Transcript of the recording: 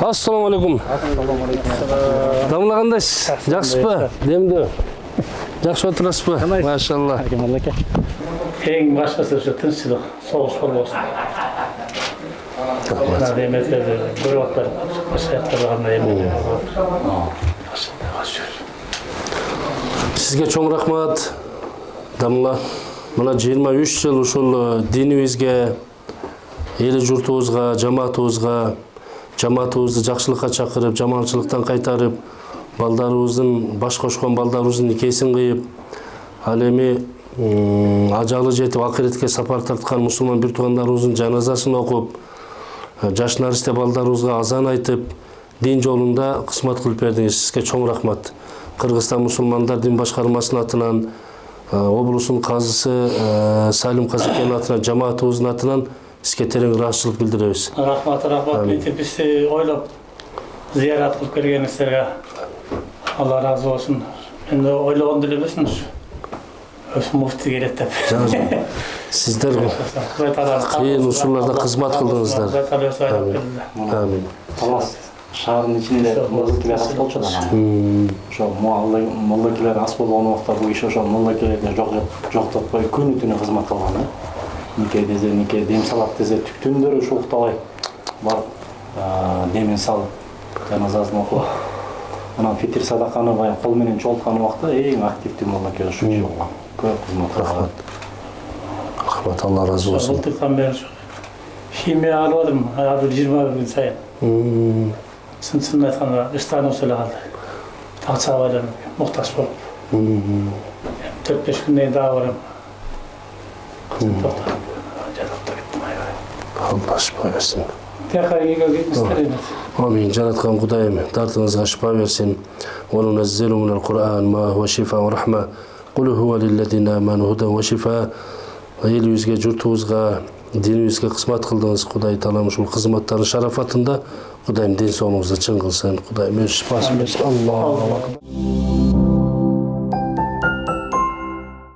Assalamu alaikum. Damla kandaysiz? Жақсызбы? Демді? Жақсы отырасызбы? Машалла. Ең башқысы уже тынччылык, соғыс болбосун. Мына эметтерди көрүп атпайбы? Башкаларда кандай эмелер болот? Сизге чоң рахмат. Дамла. Мына 23 жыл ушул динибизге, эли журтубузга, жамаатыбызды жакшылыкка чакырып, жаманчылыктан кайтарып, балдарыбыздын баш кошкон балдарыбыздын никесин кыйып, ал эми ажалы жетип акыретке сапар тарткан мусулман бир туугандарыбыздын жаназасын окуп, жаш наристе балдарыбызга азан айтып, дин жолунда кызмат кылып бердиңиз. Сизге чоң рахмат. Кыргызстан мусулмандар дин башкармасынын атынан, облустун казысы Салим Казыкенин атынан, жамаатыбыздын атынан сизге терең ыраазычылык билдиребиз. Рахмат, мынтип бизди ойлоп зыярат кылып келгениңиздерге Алла разы болсун. Мен ойлогон деле эмесмин. Өсү муфти келет деп. Сиздер кыйын учурларда кызмат кылдыңыздар. Амин. Талас шаарынын ичинде молдокелер аз болчу да. Ошо молдокелер аз болгон убакта бул иш ошо молдокелерди жоктотпой күнү түнү кызмат кылган. Нике дем салат дезе түптүндөрү ушул уктабай барып демин салып жаназасын окуп анан фитир садаканы баягы кол менен чогулткан убакта эң активдүү молдокелер ушул жок. Көп кызмат кылган. Рахмат, Алла разы болсун. Былтыртан бери химия алып атам, ар бир 20 күн сайын. Чын айтканда ыштанып эле калды. Акчага байланып муктаж болуп. 4-5 күндөн дагы барам. Allah şifa versin. Amin. Жараткан Кудайым дартыңызга шифа берсин. وَنُنَزِّلُ مِنَ الْقُرْآنِ مَا هُوَ شِفَاءٌ وَرَحْمَةٌ قُلْ هُوَ لِلَّذِينَ آمَنُوا هُدًى وَشِفَاءٌ. Элибизге, журтубузга, динибизге кызмат кылдыңыз. Кудай таалам ушул кызматтардын шарафатында Кудайым ден соолугуңузду чың кылсын. Кудайым өз шифасын берсин. Аллаху акбар.